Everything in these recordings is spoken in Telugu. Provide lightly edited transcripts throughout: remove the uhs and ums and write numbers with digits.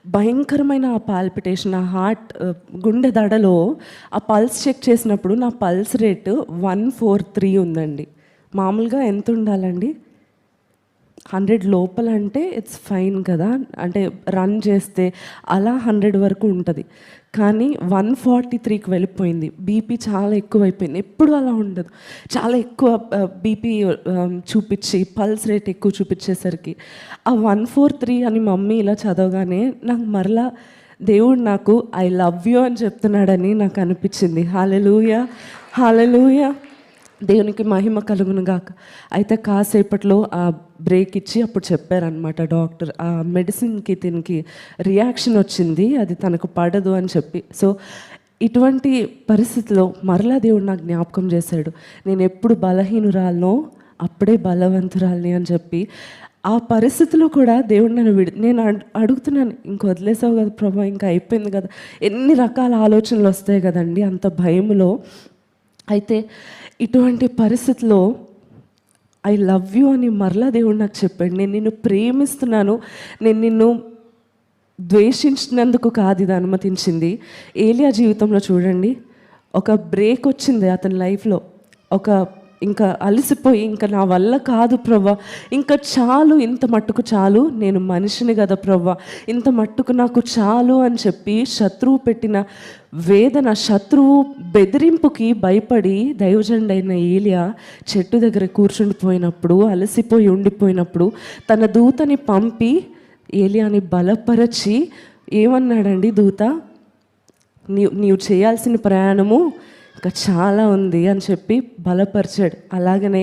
భయంకరమైన ఆ పాల్పిటేషన్, ఆ హార్ట్ గుండె దడలో ఆ పల్స్ చెక్ చేసినప్పుడు నా పల్స్ రేటు 143 ఉందండి. మామూలుగా ఎంత ఉండాలండి? 100 లోపల అంటే ఇట్స్ ఫైన్ కదా, అంటే రన్ చేస్తే అలా 100 వరకు ఉంటుంది. కానీ 143కి వెళ్ళిపోయింది. బీపీ చాలా ఎక్కువైపోయింది. ఎప్పుడు అలా ఉండదు. చాలా ఎక్కువ బీపీ చూపించి పల్స్ రేట్ ఎక్కువ చూపించేసరికి ఆ 143 అని మమ్మీ ఇలా చదవగానే నాకు మరలా దేవుడు నాకు ఐ లవ్ యూ అని చెప్తున్నాడని నాకు అనిపించింది. హల్లెలూయా, హల్లెలూయా, దేవునికి మహిమ కలుగును గాక. అయితే కాసేపట్లో ఆ బ్రేక్ ఇచ్చి అప్పుడు చెప్పారనమాట డాక్టర్, ఆ మెడిసిన్కి దీనికి రియాక్షన్ వచ్చింది, అది తనకు పడదు అని చెప్పి. సో ఇటువంటి పరిస్థితిలో మరలా దేవుడు నాకు జ్ఞాపకం చేశాడు, నేను ఎప్పుడు బలహీనురాలనో అప్పుడే బలవంతురాలిని అని చెప్పి. ఆ పరిస్థితిలో కూడా దేవుడు నన్ను నేను అడుగుతున్నాను, ఇంక వదిలేసావు కదా ప్రభా, ఇంకా అయిపోయింది కదా. ఎన్ని రకాల ఆలోచనలు వస్తాయి కదండి అంత భయములో. అయితే ఇటువంటి పరిస్థితిలో ఐ లవ్ యూ అని మరలా దేవుడు నాకు చెప్పాడు. నేను నిన్ను ప్రేమిస్తున్నాను, నేను నిన్ను ద్వేషించినందుకు కాదు ఇది అనుమతించింది. ఏలియా జీవితంలో చూడండి, ఒక బ్రేక్ వచ్చింది అతని లైఫ్లో. ఇంకా అలసిపోయి, ఇంకా నా వల్ల కాదు ప్రవ్వా, ఇంకా చాలు, ఇంత మట్టుకు చాలు, నేను మనిషిని కదా ప్రవ్వా, ఇంత మట్టుకు నాకు చాలు అని చెప్పి శత్రువు పెట్టిన వేదన, శత్రువు బెదిరింపుకి భయపడి దైవజనుడైన ఏలియా చెట్టు దగ్గర కూర్చుండిపోయినప్పుడు, అలసిపోయి ఉండిపోయినప్పుడు తన దూతని పంపి ఏలియాని బలపరచి ఏమన్నాడండి దూత, నీవు చేయాల్సిన ప్రయాణము ఇంకా చాలా ఉంది అని చెప్పి బలపరిచాడు. అలాగనే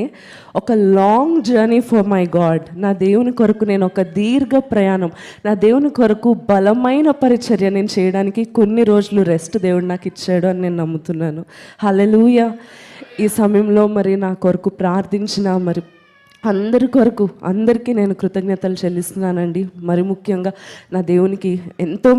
ఒక long journey for my God, నా దేవుని కొరకు నేను ఒక దీర్ఘ ప్రయాణం, నా దేవుని కొరకు బలమైన పరిచర్య నేను చేయడానికి కొన్ని రోజులు రెస్ట్ దేవుడు నాకు ఇచ్చాడు అని నేను నమ్ముతున్నాను. హల్లెలూయా. ఈ సమయంలో మరి నా కొరకు ప్రార్థించిన మరి అందరి కొరకు అందరికీ నేను కృతజ్ఞతలు చెల్లిస్తున్నానండి. మరి ముఖ్యంగా నా దేవునికి ఎంతో